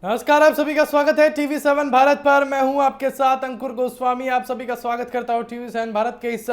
नमस्कार, आप सभी का स्वागत है टीवी 7 भारत पर। मैं हूं आपके साथ अंकुर गोस्वामी। आप सभी का स्वागत करता हूं टीवी 7 भारत के इस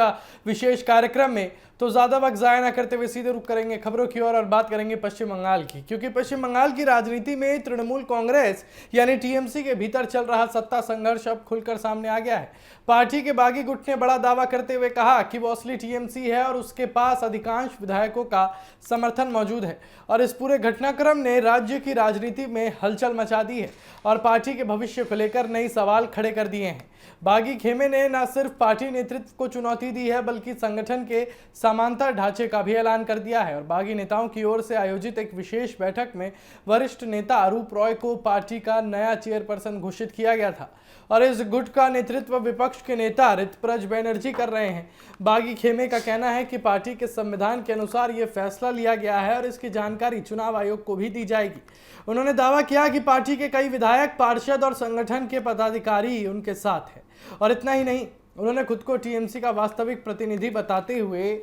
विशेष कार्यक्रम में। तो ज्यादा वक्त जाया ना करते हुए सीधे रुख करेंगे खबरों की ओर और बात करेंगे पश्चिम बंगाल की, क्योंकि पश्चिम बंगाल की राजनीति में तृणमूल कांग्रेस यानी टीएमसी के भीतर चल रहा सत्ता संघर्ष अब खुलकर सामने आ गया है। पार्टी के बागी गुट ने बड़ा दावा करते हुए कहा कि वो असली टीएमसी है और उसके पास अधिकांश विधायकों का समर्थन मौजूद है और इस पूरे घटनाक्रम ने राज्य की राजनीति में हलचल मचा दी है और पार्टी के भविष्य को लेकर नए सवाल खड़े कर दिए हैं। बागी खेमे ने न सिर्फ पार्टी नेतृत्व को चुनौती दी है बल्कि संगठन के समांतर ढांचे का भी ऐलान कर दिया है और बागी नेताओं की ओर से आयोजित एक विशेष बैठक में वरिष्ठ नेता अरूप रॉय को पार्टी का नया चेयरपर्सन घोषित किया गया था और इस गुट का नेतृत्व विपक्ष के नेता ऋतुराज बनर्जी कर रहे हैं। बागी खेमे का कहना है कि पार्टी के संविधान के अनुसार यह फैसला लिया गया है और इसकी जानकारी चुनाव आयोग को भी दी जाएगी। उन्होंने दावा किया कि पार्टी के कई विधायक, पार्षद और संगठन के पदाधिकारी उनके साथ हैं और इतना ही नहीं, उन्होंने खुद को टीएमसी का वास्तविक प्रतिनिधि बताते हुए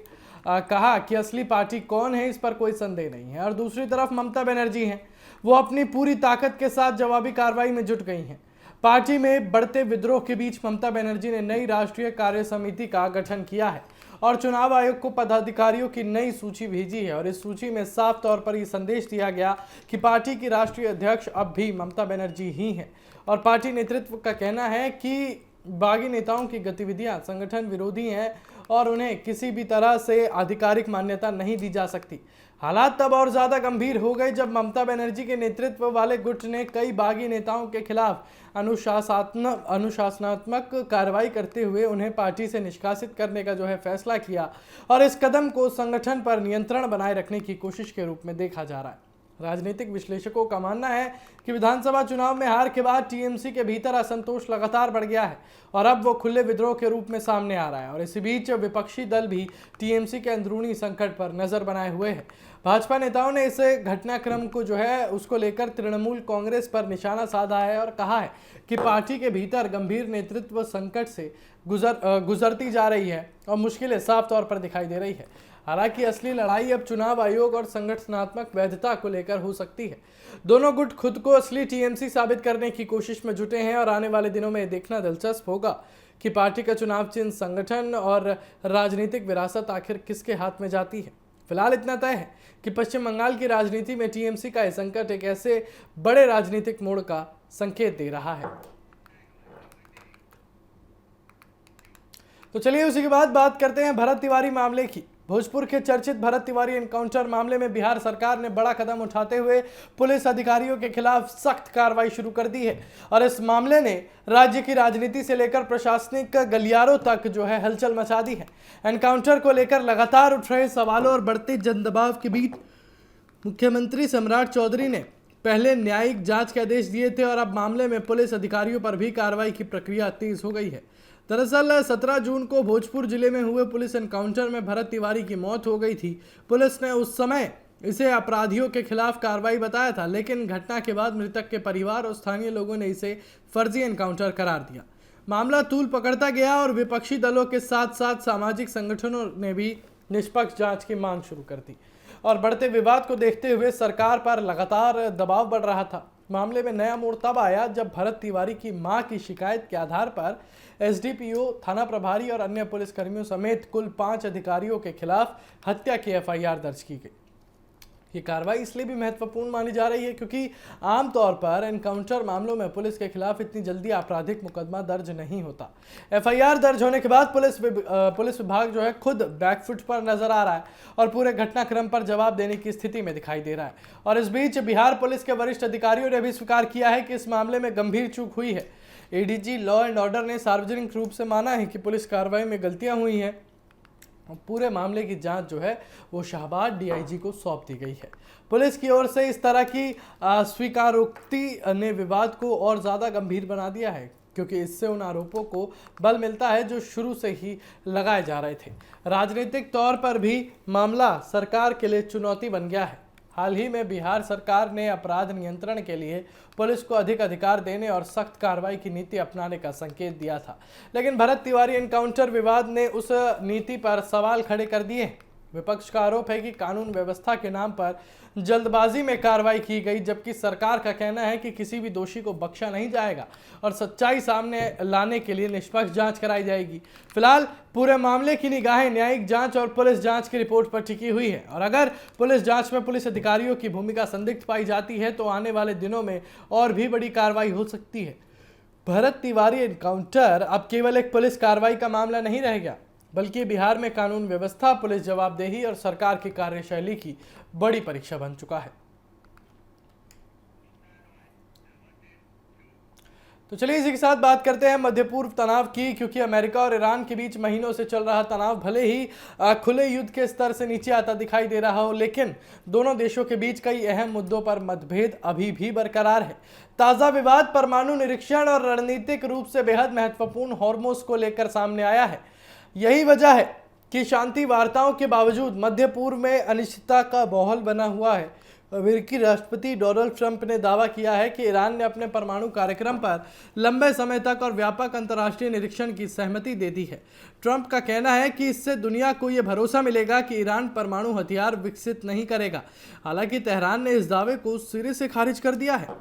कहा कि असली पार्टी कौन है इस पर कोई संदेह नहीं है। और दूसरी तरफ ममता बनर्जी हैं, वो अपनी पूरी ताकत के साथ जवाबी कार्रवाई में जुट गई हैं। पार्टी में बढ़ते विद्रोह के बीच ममता बनर्जी ने नई राष्ट्रीय कार्य समिति का गठन किया है और चुनाव आयोग को पदाधिकारियों की नई सूची भेजी है और इस सूची में साफ तौर पर यह संदेश दिया गया कि पार्टी की राष्ट्रीय अध्यक्ष अब भी ममता बनर्जी ही हैं और पार्टी नेतृत्व का कहना है कि बागी नेताओं की गतिविधियां संगठन विरोधी हैं और उन्हें किसी भी तरह से आधिकारिक मान्यता नहीं दी जा सकती। हालात तब और ज्यादा गंभीर हो गए जब ममता बनर्जी के नेतृत्व वाले गुट ने कई बागी नेताओं के खिलाफ अनुशासनात्मक कार्रवाई करते हुए उन्हें पार्टी से निष्कासित करने का फैसला किया और इस कदम को संगठन पर नियंत्रण बनाए रखने की कोशिश के रूप में देखा जा रहा है। राजनीतिक विश्लेषकों का मानना है कि विधानसभा चुनाव में हार के बाद टीएमसी के भीतर असंतोष लगातार बढ़ गया है और अब वो खुले विद्रोह के रूप में सामने आ रहा है और इसी बीच विपक्षी दल भी टीएमसी के अंदरूनी संकट पर नजर बनाए हुए हैं। भाजपा नेताओं ने इस घटनाक्रम को उसको लेकर तृणमूल कांग्रेस पर निशाना साधा है और कहा है कि पार्टी के भीतर गंभीर नेतृत्व संकट से गुजरती जा रही है और मुश्किलें साफ तौर पर दिखाई दे रही है। हालांकि असली लड़ाई अब चुनाव आयोग और संगठनात्मक वैधता को लेकर हो सकती है। दोनों गुट खुद को असली टीएमसी साबित करने की कोशिश में जुटे हैं और आने वाले दिनों में देखना दिलचस्प होगा कि पार्टी का चुनाव चिन्ह, संगठन और राजनीतिक विरासत आखिर किसके हाथ में जाती है। फिलहाल इतना तय है कि पश्चिम बंगाल की राजनीति में टीएमसी का यह संकट एक ऐसे बड़े राजनीतिक मोड़ का संकेत दे रहा है। तो चलिए उसी के बाद बात करते हैं भरत तिवारी मामले की। भोजपुर के चर्चित भरत तिवारी एनकाउंटर मामले में बिहार सरकार ने बड़ा कदम उठाते हुए पुलिस अधिकारियों के खिलाफ सख्त कार्रवाई शुरू कर दी है और इस मामले ने राज्य की राजनीति से लेकर प्रशासनिक गलियारों तक हलचल मचा दी है। एनकाउंटर को लेकर लगातार उठ रहे सवालों और बढ़ते जनदबाव के बीच मुख्यमंत्री सम्राट चौधरी ने पहले न्यायिक जांच के आदेश दिए थे और अब मामले में पुलिस अधिकारियों पर भी कार्रवाई की प्रक्रिया तेज हो गई है। दरअसल 17 जून को भोजपुर जिले में हुए पुलिस एनकाउंटर में भरत तिवारी की मौत हो गई थी। पुलिस ने उस समय इसे अपराधियों के खिलाफ कार्रवाई बताया था, लेकिन घटना के बाद मृतक के परिवार और स्थानीय लोगों ने इसे फर्जी एनकाउंटर करार दिया। मामला तूल पकड़ता गया और विपक्षी दलों के साथ साथ सामाजिक संगठनों ने भी निष्पक्ष जांच की मांग शुरू कर दी और बढ़ते विवाद को देखते हुए सरकार पर लगातार दबाव बढ़ रहा था। मामले में नया मोड़ तब आया जब भरत तिवारी की मां की शिकायत के आधार पर एसडीपीओ, थाना प्रभारी और अन्य पुलिसकर्मियों समेत कुल 5 अधिकारियों के खिलाफ हत्या की एफआईआर दर्ज की गई। ये कार्रवाई इसलिए भी महत्वपूर्ण मानी जा रही है क्योंकि आमतौर पर एनकाउंटर मामलों में पुलिस के खिलाफ इतनी जल्दी आपराधिक मुकदमा दर्ज नहीं होता। एफआईआर दर्ज होने के बाद पुलिस विभाग खुद बैकफुट पर नजर आ रहा है और पूरे घटनाक्रम पर जवाब देने की स्थिति में दिखाई दे रहा है। और इस बीच बिहार पुलिस के वरिष्ठ अधिकारियों ने भी स्वीकार किया है कि इस मामले में गंभीर चूक हुई है। एडीजी लॉ एंड ऑर्डर ने सार्वजनिक रूप से माना है कि पुलिस कार्रवाई में गलतियां हुई हैं। पूरे मामले की जांच वो शाहबाद डीआईजी को सौंप दी गई है। पुलिस की ओर से इस तरह की स्वीकारोक्ति ने विवाद को और ज़्यादा गंभीर बना दिया है क्योंकि इससे उन आरोपों को बल मिलता है जो शुरू से ही लगाए जा रहे थे। राजनीतिक तौर पर भी मामला सरकार के लिए चुनौती बन गया है। हाल ही में बिहार सरकार ने अपराध नियंत्रण के लिए पुलिस को अधिक अधिकार देने और सख्त कार्रवाई की नीति अपनाने का संकेत दिया था, लेकिन भरत तिवारी एनकाउंटर विवाद ने उस नीति पर सवाल खड़े कर दिए। विपक्ष का आरोप है कि कानून व्यवस्था के नाम पर जल्दबाजी में कार्रवाई की गई, जबकि सरकार का कहना है कि किसी भी दोषी को बख्शा नहीं जाएगा और सच्चाई सामने लाने के लिए निष्पक्ष जांच कराई जाएगी। फिलहाल पूरे मामले की निगाहें न्यायिक जांच और पुलिस जांच की रिपोर्ट पर टिकी हुई है और अगर पुलिस जांच में पुलिस अधिकारियों की भूमिका संदिग्ध पाई जाती है तो आने वाले दिनों में और भी बड़ी कार्रवाई हो सकती है। भरत तिवारी एनकाउंटर अब केवल एक पुलिस कार्रवाई का मामला नहीं रह गया, बल्कि बिहार में कानून व्यवस्था, पुलिस जवाबदेही और सरकार की कार्यशैली की बड़ी परीक्षा बन चुका है। तो चलिए इसी के साथ बात करते हैं मध्य पूर्व तनाव की, क्योंकि अमेरिका और ईरान के बीच महीनों से चल रहा तनाव भले ही खुले युद्ध के स्तर से नीचे आता दिखाई दे रहा हो, लेकिन दोनों देशों के बीच कई अहम मुद्दों पर मतभेद अभी भी बरकरार है। ताज़ा विवाद परमाणु निरीक्षण और रणनीतिक रूप से बेहद महत्वपूर्ण हॉर्मोज को लेकर सामने आया है। यही वजह है कि शांति वार्ताओं के बावजूद मध्य पूर्व में अनिश्चितता का माहौल बना हुआ है। अमेरिकी राष्ट्रपति डोनाल्ड ट्रंप ने दावा किया है कि ईरान ने अपने परमाणु कार्यक्रम पर लंबे समय तक और व्यापक अंतर्राष्ट्रीय निरीक्षण की सहमति दे दी है। ट्रंप का कहना है कि इससे दुनिया को यह भरोसा मिलेगा कि ईरान परमाणु हथियार विकसित नहीं करेगा। हालांकि तेहरान ने इस दावे को सिरे से खारिज कर दिया है।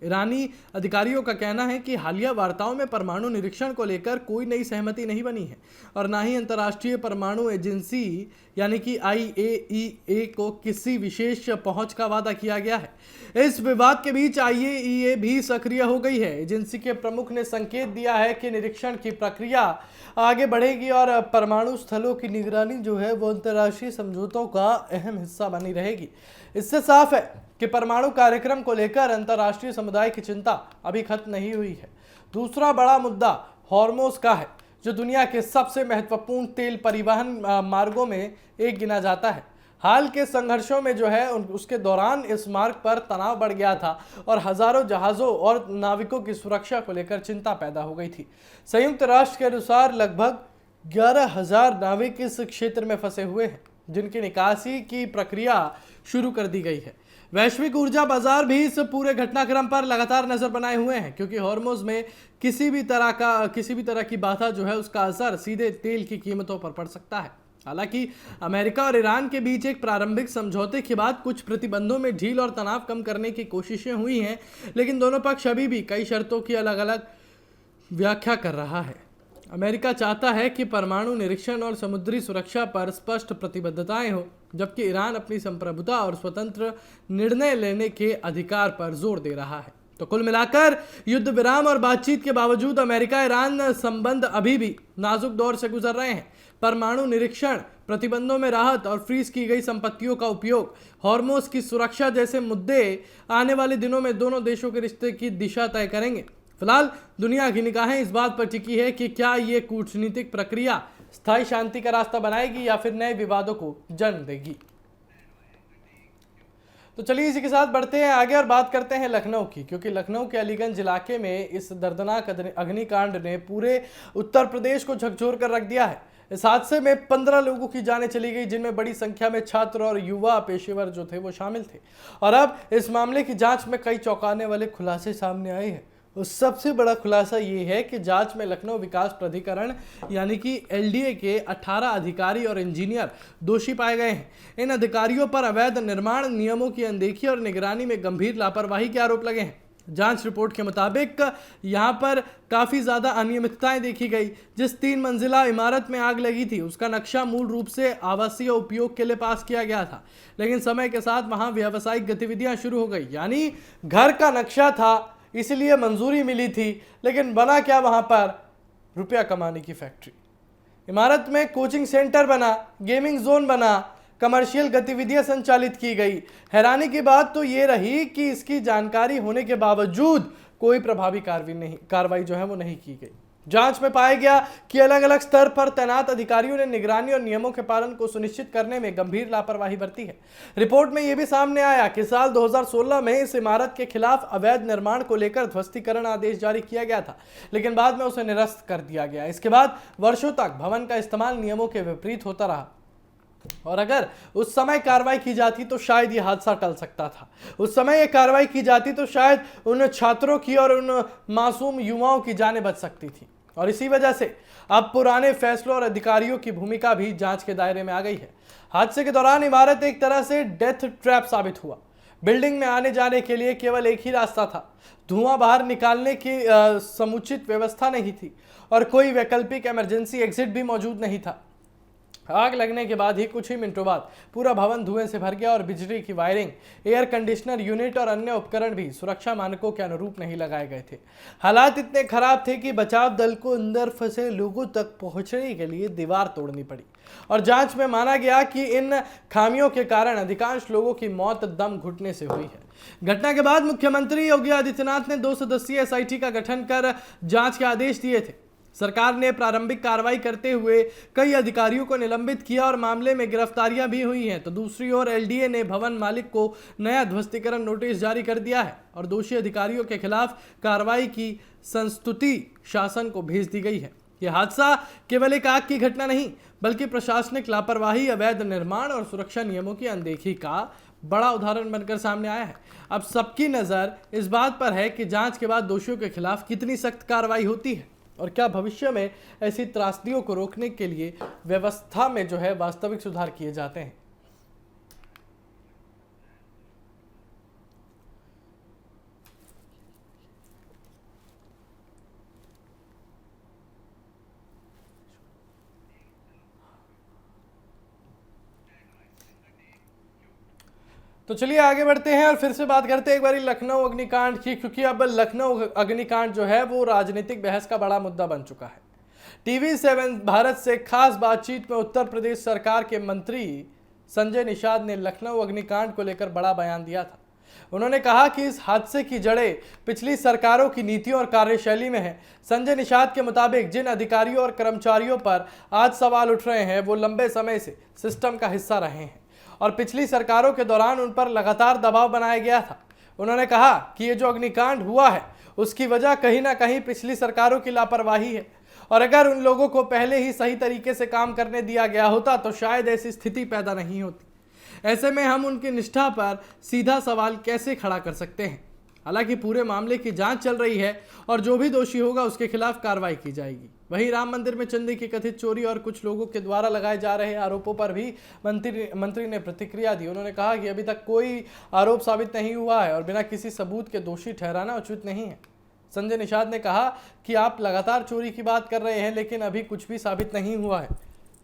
ईरानी अधिकारियों का कहना है कि हालिया वार्ताओं में परमाणु निरीक्षण को लेकर कोई नई सहमति नहीं बनी है और ना ही अंतर्राष्ट्रीय परमाणु एजेंसी यानी कि IAEA को किसी विशेष पहुंच का वादा किया गया है। इस विवाद के बीच IAEA भी सक्रिय हो गई है। एजेंसी के प्रमुख ने संकेत दिया है कि निरीक्षण की प्रक्रिया आगे बढ़ेगी और परमाणु स्थलों की निगरानी जो है वो अंतर्राष्ट्रीय समझौतों का अहम हिस्सा बनी रहेगी। इससे साफ है कि परमाणु कार्यक्रम को लेकर अंतर्राष्ट्रीय समुदाय की चिंता अभी खत्म नहीं हुई है। दूसरा बड़ा मुद्दा हॉर्मोज का है, जो दुनिया के सबसे महत्वपूर्ण तेल परिवहन मार्गों में एक गिना जाता है। हाल के संघर्षों में जो है उसके दौरान इस मार्ग पर तनाव बढ़ गया था और हजारों जहाज़ों और नाविकों की सुरक्षा को लेकर चिंता पैदा हो गई थी। संयुक्त राष्ट्र के अनुसार लगभग 11,000 नाविक इस क्षेत्र में फंसे हुए हैं, जिनकी निकासी की प्रक्रिया शुरू कर दी गई है। वैश्विक ऊर्जा बाजार भी इस पूरे घटनाक्रम पर लगातार नजर बनाए हुए हैं, क्योंकि हॉर्मोज में किसी भी तरह की बाधा जो है उसका असर सीधे तेल की कीमतों पर पड़ सकता है। हालांकि अमेरिका और ईरान के बीच एक प्रारंभिक समझौते के बाद कुछ प्रतिबंधों में ढील और तनाव कम करने की कोशिशें हुई हैं, लेकिन दोनों पक्ष अभी भी कई शर्तों की अलग अलग व्याख्या कर रहा है। अमेरिका चाहता है कि परमाणु निरीक्षण और समुद्री सुरक्षा पर स्पष्ट प्रतिबद्धताएं हो, जबकि ईरान अपनी संप्रभुता और स्वतंत्र निर्णय लेने के अधिकार पर जोर दे रहा है। तो कुल मिलाकर युद्ध विराम और बातचीत के बावजूद अमेरिका ईरान संबंध अभी भी नाजुक दौर से गुजर रहे हैं। परमाणु निरीक्षण, प्रतिबंधों में राहत और फ्रीज की गई संपत्तियों का उपयोग, हॉर्मोज की सुरक्षा जैसे मुद्दे आने वाले दिनों में दोनों देशों के रिश्ते की दिशा तय करेंगे। फिलहाल दुनिया की निगाहें इस बात पर टिकी है कि क्या ये कूटनीतिक प्रक्रिया स्थायी शांति का रास्ता बनाएगी या फिर नए विवादों को जन्म देगी। तो चलिए इसी के साथ बढ़ते हैं आगे और बात करते हैं लखनऊ की, क्योंकि लखनऊ के अलीगंज इलाके में इस दर्दनाक अग्निकांड ने पूरे उत्तर प्रदेश को झकझोर कर रख दिया है। इस हादसे में 15 लोगों की जानें चली गई, जिनमें बड़ी संख्या में छात्र और युवा पेशेवर जो थे वो शामिल थे। और अब इस मामले की जांच में कई चौंकाने वाले खुलासे सामने आए हैं। उस सबसे बड़ा खुलासा ये है कि जांच में लखनऊ विकास प्राधिकरण यानी कि LDA के 18 अधिकारी और इंजीनियर दोषी पाए गए हैं। इन अधिकारियों पर अवैध निर्माण, नियमों की अनदेखी और निगरानी में गंभीर लापरवाही के आरोप लगे हैं। जांच रिपोर्ट के मुताबिक यहां पर काफ़ी ज़्यादा अनियमितताएं देखी गई। जिस 3 मंजिला इमारत में आग लगी थी उसका नक्शा मूल रूप से आवासीय उपयोग के लिए पास किया गया था, लेकिन समय के साथ वहां व्यावसायिक गतिविधियां शुरू हो गई। यानी घर का नक्शा था, इसलिए मंजूरी मिली थी, लेकिन बना क्या वहां पर? रुपया कमाने की फैक्ट्री। इमारत में कोचिंग सेंटर बना, गेमिंग जोन बना, कमर्शियल गतिविधियां संचालित की गई। हैरानी की बात तो ये रही कि इसकी जानकारी होने के बावजूद कोई प्रभावी कार्रवाई जो है वो नहीं की गई। जांच में पाया गया कि अलग अलग स्तर पर तैनात अधिकारियों ने निगरानी और नियमों के पालन को सुनिश्चित करने में गंभीर लापरवाही बरती है। रिपोर्ट में यह भी सामने आया कि साल 2016 में इस इमारत के खिलाफ अवैध निर्माण को लेकर ध्वस्तीकरण आदेश जारी किया गया था, लेकिन बाद में उसे निरस्त कर दिया गया। इसके बाद वर्षों तक भवन का इस्तेमाल नियमों के विपरीत होता रहा और अगर उस समय कार्रवाई की जाती तो शायद यह हादसा टल सकता था। उस समय यह कार्रवाई की जाती तो शायद उन छात्रों की और उन मासूम युवाओं की जानें बच सकती थी। और इसी वजह से अब पुराने फैसलों और अधिकारियों की भूमिका भी जांच के दायरे में आ गई है। हादसे के दौरान इमारत एक तरह से डेथ ट्रैप साबित हुआ। बिल्डिंग में आने जाने के लिए केवल एक ही रास्ता था। धुआं बाहर निकालने की समुचित व्यवस्था नहीं थी और कोई वैकल्पिक इमरजेंसी एग्जिट भी मौजूद नहीं था। आग लगने के बाद ही कुछ ही मिनटों बाद पूरा भवन धुएं से भर गया और बिजली की वायरिंग, एयर कंडीशनर यूनिट और अन्य उपकरण भी सुरक्षा मानकों के अनुरूप नहीं लगाए गए थे। हालात इतने खराब थे कि बचाव दल को अंदर फंसे लोगों तक पहुंचने के लिए दीवार तोड़नी पड़ी और जांच में माना गया कि इन खामियों के कारण अधिकांश लोगों की मौत दम घुटने से हुई है। घटना के बाद मुख्यमंत्री योगी आदित्यनाथ ने 2 सदस्यीय एसआईटी का गठन कर जांच के आदेश दिए थे। सरकार ने प्रारंभिक कार्रवाई करते हुए कई अधिकारियों को निलंबित किया और मामले में गिरफ्तारियां भी हुई हैं। तो दूसरी ओर एलडीए ने भवन मालिक को नया ध्वस्तीकरण नोटिस जारी कर दिया है और दोषी अधिकारियों के खिलाफ कार्रवाई की संस्तुति शासन को भेज दी गई है। यह हादसा केवल एक आग की घटना नहीं, बल्कि प्रशासनिक लापरवाही, अवैध निर्माण और सुरक्षा नियमों की अनदेखी का बड़ा उदाहरण बनकर सामने आया है। अब सबकी नजर इस बात पर है कि जांच के बाद दोषियों के खिलाफ कितनी सख्त कार्रवाई होती है और क्या भविष्य में ऐसी त्रासदियों को रोकने के लिए व्यवस्था में जो है वास्तविक सुधार किए जाते हैं। तो चलिए आगे बढ़ते हैं और फिर से बात करते हैं एक बारी लखनऊ अग्निकांड की, क्योंकि अब लखनऊ अग्निकांड जो है वो राजनीतिक बहस का बड़ा मुद्दा बन चुका है। टीवी 7 भारत से खास बातचीत में उत्तर प्रदेश सरकार के मंत्री संजय निषाद ने लखनऊ अग्निकांड को लेकर बड़ा बयान दिया था। उन्होंने कहा कि इस हादसे की जड़ें पिछली सरकारों की नीतियों और कार्यशैली में है। संजय निषाद के मुताबिक जिन अधिकारियों और कर्मचारियों पर आज सवाल उठ रहे हैं वो लंबे समय से सिस्टम का हिस्सा रहे हैं और पिछली सरकारों के दौरान उन पर लगातार दबाव बनाया गया था। उन्होंने कहा कि ये जो अग्निकांड हुआ है उसकी वजह कहीं ना कहीं पिछली सरकारों की लापरवाही है और अगर उन लोगों को पहले ही सही तरीके से काम करने दिया गया होता तो शायद ऐसी स्थिति पैदा नहीं होती। ऐसे में हम उनकी निष्ठा पर सीधा सवाल कैसे खड़ा कर सकते हैं। हालांकि पूरे मामले की जांच चल रही है और जो भी दोषी होगा उसके खिलाफ कार्रवाई की जाएगी। वहीं राम मंदिर में चंदे की कथित चोरी और कुछ लोगों के द्वारा लगाए जा रहे आरोपों पर भी मंत्री ने प्रतिक्रिया दी। उन्होंने कहा कि अभी तक कोई आरोप साबित नहीं हुआ है और बिना किसी सबूत के दोषी ठहराना उचित नहीं है। संजय निषाद ने कहा कि आप लगातार चोरी की बात कर रहे हैं लेकिन अभी कुछ भी साबित नहीं हुआ है,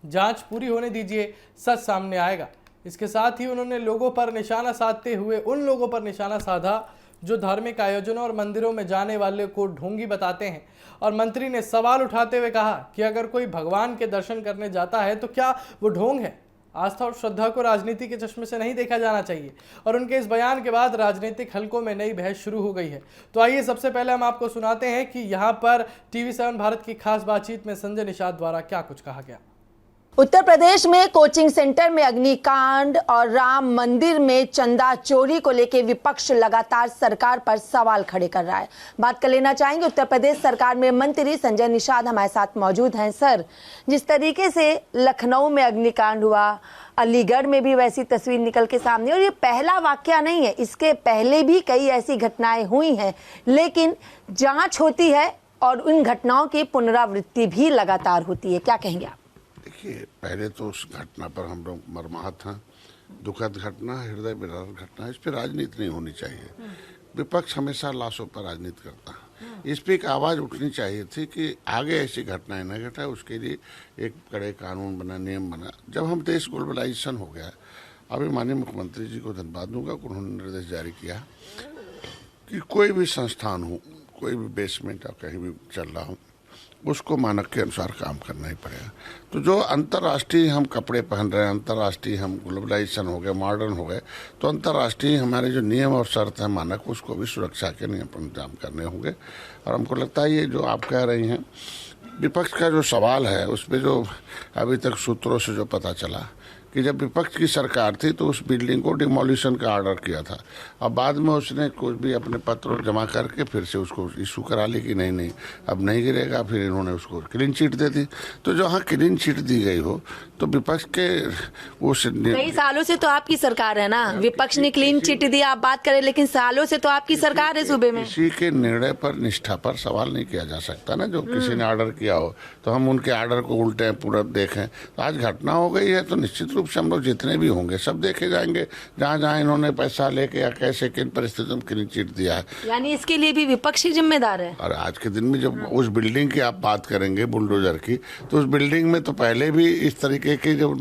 जांच पूरी होने दीजिए, सच सामने आएगा। इसके साथ ही उन्होंने लोगों पर निशाना साधते हुए उन लोगों पर निशाना साधा जो धार्मिक आयोजनों और मंदिरों में जाने वाले को ढोंगी बताते हैं और मंत्री ने सवाल उठाते हुए कहा कि अगर कोई भगवान के दर्शन करने जाता है तो क्या वो ढोंग है। आस्था और श्रद्धा को राजनीति के चश्मे से नहीं देखा जाना चाहिए और उनके इस बयान के बाद राजनीतिक हलकों में नई बहस शुरू हो गई है। तो आइए सबसे पहले हम आपको सुनाते हैं कि यहाँ पर टीवी 7 भारत की खास बातचीत में संजय निषाद द्वारा क्या कुछ कहा गया। उत्तर प्रदेश में कोचिंग सेंटर में अग्निकांड और राम मंदिर में चंदा चोरी को लेकर विपक्ष लगातार सरकार पर सवाल खड़े कर रहा है। बात कर लेना चाहेंगे उत्तर प्रदेश सरकार में मंत्री संजय निषाद हमारे साथ मौजूद हैं। सर, जिस तरीके से लखनऊ में अग्निकांड हुआ, अलीगढ़ में भी वैसी तस्वीर निकल के सामने, और ये पहला वाकया नहीं है, इसके पहले भी कई ऐसी घटनाएं हुई हैं, लेकिन जांच होती है और उन घटनाओं की पुनरावृत्ति भी लगातार होती है। क्या कहेंगे आप? देखिए, पहले तो उस घटना पर हम लोग मर्माहत हैं। दुखद घटना, हृदय विदारक घटना, इस पर राजनीति नहीं होनी चाहिए। विपक्ष हमेशा लाशों पर राजनीति करता है। इस पर एक आवाज़ उठनी चाहिए थी कि आगे ऐसी घटनाएं न घटाए, उसके लिए एक कड़े कानून बना, नियम बना। जब हम देश ग्लोबलाइजेशन हो गया, अभी माननीय मुख्यमंत्री जी को धन्यवाद दूंगा कि उन्होंने निर्देश जारी किया कि कोई भी संस्थान हो, कोई भी बेसमेंट या कहीं भी चल रहा हो, उसको मानक के अनुसार काम करना ही पड़ेगा। तो जो अंतर्राष्ट्रीय हम कपड़े पहन रहे हैं, अंतर्राष्ट्रीय हम ग्लोबलाइजेशन हो गए, मॉडर्न हो गए, तो अंतर्राष्ट्रीय हमारे जो नियम और शर्त है मानक, उसको भी सुरक्षा के नियम पर इंतजाम करने होंगे। और हमको लगता है ये जो आप कह रही हैं, विपक्ष का जो सवाल है उस पर जो अभी तक सूत्रों से जो पता चला कि जब विपक्ष की सरकार थी तो उस बिल्डिंग को डिमोलिशन का ऑर्डर किया था, और बाद में उसने कुछ भी अपने पत्र जमा करके फिर से उसको इशू करा ली कि नहीं अब नहीं गिरेगा। फिर इन्होंने उसको क्लीन चिट दे दी। तो जहाँ क्लीन चिट दी गई हो तो विपक्ष के वो कई सालों से तो आपकी सरकार है ना, विपक्ष ने क्लीन चिट दी आप बात करें, लेकिन सालों से तो आपकी सरकार है सूबे में। किसी के निर्णय पर, निष्ठा पर सवाल नहीं किया जा सकता ना। जो किसी ने ऑर्डर किया हो तो हम उनके ऑर्डर को उल्टे पूरा देखें। तो आज घटना हो गई है तो निश्चित रूप से हम लोग जितने भी होंगे सब देखे जाएंगे, जहाँ जहाँ इन्होंने पैसा लेके या कैसे किन परिस्थितियों में क्लीन चिट दिया है। यानी इसके लिए भी विपक्ष ही जिम्मेदार है। और आज के दिन में जब उस बिल्डिंग की आप बात करेंगे, बुलडोजर की, तो उस बिल्डिंग में तो पहले भी इस तरीके के जो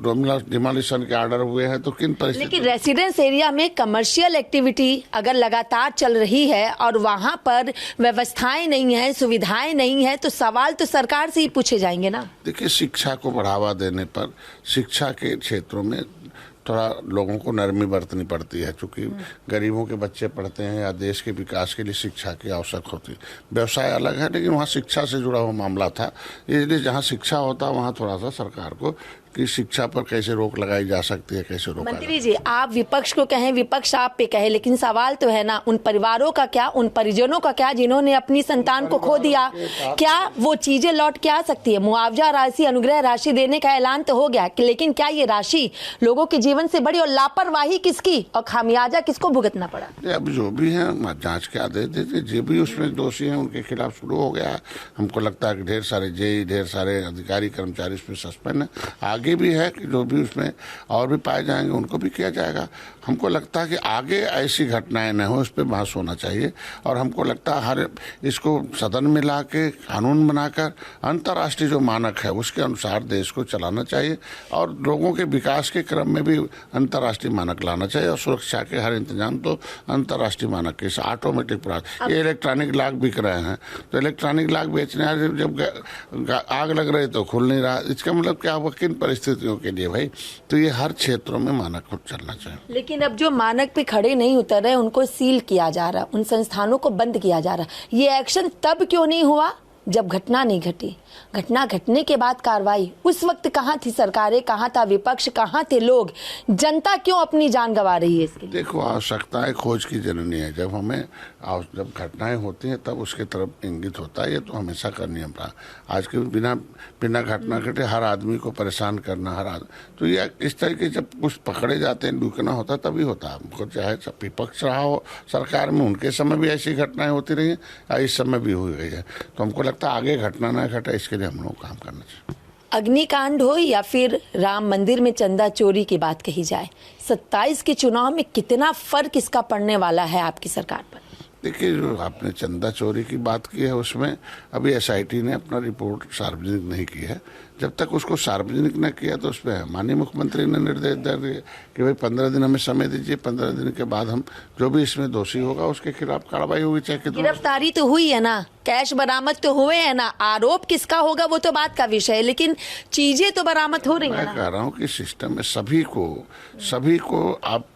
डिमोलिशन के ऑर्डर हुए हैं, तो किन परिस्थिति। लेकिन रेसिडेंस एरिया में कमर्शियल एक्टिविटी अगर लगातार चल रही है और वहां पर व्यवस्थाएं नहीं है, सुविधाएं नहीं है, तो सवाल तो सरकार से ही पूछे जाएंगे ना। देखिए, शिक्षा को बढ़ावा देने पर शिक्षा के क्षेत्रों में थोड़ा लोगों को नरमी बरतनी पड़ती है, क्योंकि गरीबों के बच्चे पढ़ते हैं या देश के विकास के लिए शिक्षा की आवश्यक होती है। व्यवसाय अलग है, लेकिन वहाँ शिक्षा से जुड़ा हुआ मामला था, इसलिए जहाँ शिक्षा होता है वहाँ थोड़ा सा सरकार को कि शिक्षा पर कैसे रोक लगाई जा सकती है, कैसे रोका। मंत्री जी, आप विपक्ष को कहें, विपक्ष आप पे कहे, लेकिन सवाल तो है ना, उन परिवारों का क्या, उन परिजनों का क्या जिन्होंने अपनी संतान को खो दिया? क्या वो चीजें लौट के आ सकती है? मुआवजा राशि, अनुग्रह राशि देने का ऐलान तो हो गया, लेकिन क्या ये राशि लोगों के जीवन से बड़ी? और लापरवाही किसकी और खामियाजा किसको भुगतना पड़ा? अब जो भी है जांच के आदेश देते, जो भी उसमें दोषी हैं उनके खिलाफ शुरू हो गया। हमको लगता है कि ढेर सारे जेई, ढेर सारे अधिकारी कर्मचारी उसमें सस्पेंड है। आगे भी है कि जो भी उसमें और भी पाए जाएंगे उनको भी किया जाएगा। हमको लगता है कि आगे ऐसी घटनाएं न हो, इस पर बहस होना चाहिए। और हमको लगता है हर इसको सदन में ला के कानून बनाकर अंतर्राष्ट्रीय जो मानक है उसके अनुसार देश को चलाना चाहिए, और लोगों के विकास के क्रम में भी अंतर्राष्ट्रीय मानक लाना चाहिए। और सुरक्षा के हर इंतजाम तो अंतर्राष्ट्रीय मानक के ऑटोमेटिक प्राप्त। ये इलेक्ट्रॉनिक लॉक बिक रहे हैं, तो इलेक्ट्रॉनिक लॉक बेचने जब आग लग रही तो खुल नहीं रहा, इसका मतलब क्या हुआ, किन परिस्थितियों के लिए भाई? तो ये हर क्षेत्रों में मानक चलना चाहिए। लेकिन अब जो मानक पे खड़े नहीं उतर रहे उनको सील किया जा रहा, उन संस्थानों को बंद किया जा रहा। ये एक्शन तब क्यों नहीं हुआ जब घटना नहीं घटी? घटना घटने के बाद कार्रवाई, उस वक्त कहाँ थी सरकारें, कहाँ था विपक्ष, कहाँ थे लोग? जनता क्यों अपनी जान गंवा रही है इसके लिए? देखो, आवश्यकताएं खोज की जननी है। जब घटनाएं होती हैं तब उसके तरफ इंगित होता है, ये तो हमेशा करनी है। आज के बिना घटना घटे हर आदमी को परेशान करना, तो ये इस तरीके जब कुछ पकड़े जाते हैं, डूकना होता तभी होता है। हमको चाहे विपक्ष रहा हो सरकार में, उनके समय भी ऐसी घटनाएं होती रही हैं, इस समय भी हुई गई है। तो हमको लगता है आगे घटना ना घटे, इसके लिए हम लोग काम करना चाहिए। अग्निकांड हो या फिर राम मंदिर में चंदा चोरी की बात कही जाए, 27 के चुनाव में कितना फर्क इसका पड़ने वाला है आपकी सरकार पर? देखिए, जो आपने चंदा चोरी की बात की है उसमें अभी एसआईटी ने अपना रिपोर्ट सार्वजनिक नहीं की है। जब तक उसको सार्वजनिक न किया तो उसमें माननीय मुख्यमंत्री ने निर्देश दे दिए कि भाई 15 दिन हमें समय दीजिए, 15 दिन के बाद हम जो भी इसमें दोषी होगा उसके खिलाफ कार्रवाई होगी। चाहे गिरफ्तारी तो हुई है ना, कैश बरामद तो हुए है ना, आरोप किसका होगा वो तो बात का विषय है, लेकिन चीजें तो बरामद हो रही है ना। मैं कह रहा हूँ कि सिस्टम में सभी को आप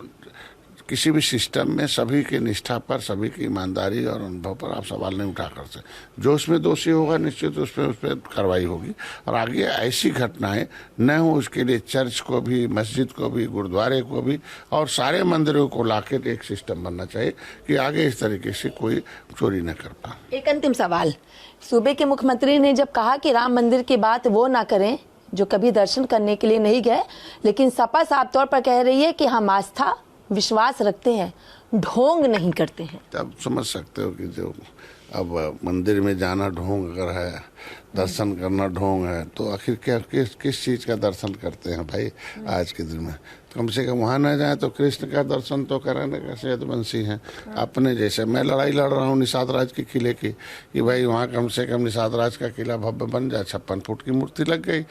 किसी भी सिस्टम में सभी की निष्ठा पर, सभी की ईमानदारी और अनुभव पर आप सवाल नहीं उठा कर सकते। जो उसमें दोषी होगा निश्चित उस पर कार्रवाई होगी। और आगे ऐसी घटनाएं न हो उसके लिए चर्च को भी, मस्जिद को भी, गुरुद्वारे को भी और सारे मंदिरों को लाकर एक सिस्टम बनना चाहिए कि आगे इस तरीके से कोई चोरी न कर पाए। एक अंतिम सवाल, सूबे के मुख्यमंत्री ने जब कहा कि राम मंदिर की बात वो ना करें जो कभी दर्शन करने के लिए नहीं गए, लेकिन सपा साफ तौर पर कह रही है कि हम आस्था विश्वास रखते हैं, ढोंग नहीं करते हैं। तब समझ सकते हो कि जो अब मंदिर में जाना ढोंग अगर है, दर्शन करना ढोंग है, तो आखिर क्या किस चीज का दर्शन करते हैं भाई आज के दिन में? कम से कम वहाँ न जाए तो कृष्ण का दर्शन तो कराने का सेहतवंशी है। अपने जैसे मैं लड़ाई लड़ रहा हूँ निषाद राज के किले की कि भाई वहाँ कम से कम निषाद राज का किला भव्य बन जाए। 56 फुट की मूर्ति लग गई,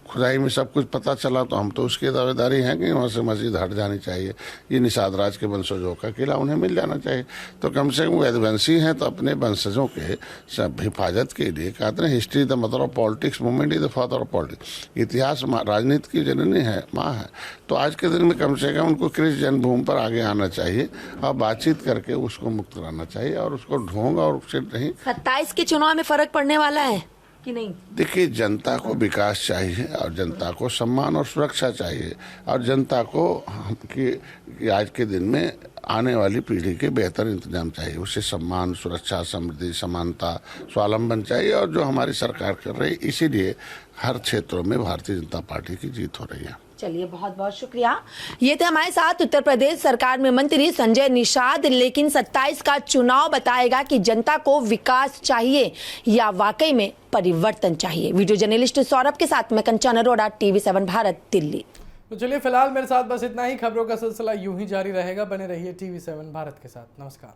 खुदाई में सब कुछ पता चला, तो हम तो उसकी दावेदारी है कि वहाँ से मस्जिद हट जानी चाहिए। ये निषाद राज के वंशजों का किला उन्हें मिल जाना चाहिए। तो कम से कम वेदवंशी हैं तो अपने वंशजों के सब हिफाजत के लिए कहते हैं history the mother of politics, movement is the father of politics. इतिहास राजनीति की जननी है, माँ है। तो आज के दिन में कम से कम उनको कृष्ण जन्मभूमि पर आगे आना चाहिए और बातचीत करके उसको मुक्त कराना चाहिए और उसको ढोंग और उससे नहीं। 27 के चुनाव में फर्क पड़ने वाला है? कि नहीं? देखिए, जनता को विकास चाहिए और जनता को सम्मान और सुरक्षा चाहिए और जनता को कि आज के दिन में आने वाली पीढ़ी के बेहतर इंतजाम चाहिए। उसे सम्मान, सुरक्षा, समृद्धि, समानता, स्वावलंबन चाहिए और जो हमारी सरकार कर रही है, इसीलिए हर क्षेत्रों में भारतीय जनता पार्टी की जीत हो रही है। चलिए, बहुत बहुत शुक्रिया। ये थे हमारे साथ उत्तर प्रदेश सरकार में मंत्री संजय निषाद। लेकिन 27 का चुनाव बताएगा कि जनता को विकास चाहिए या वाकई में परिवर्तन चाहिए। वीडियो जर्नलिस्ट सौरभ के साथ मैं कंचन अरोड़ा, TV7 भारत, दिल्ली। तो चलिए, फिलहाल मेरे साथ बस इतना ही। खबरों का सिलसिला यूं ही जारी रहेगा। बने रहिए TV7 भारत के साथ। नमस्कार।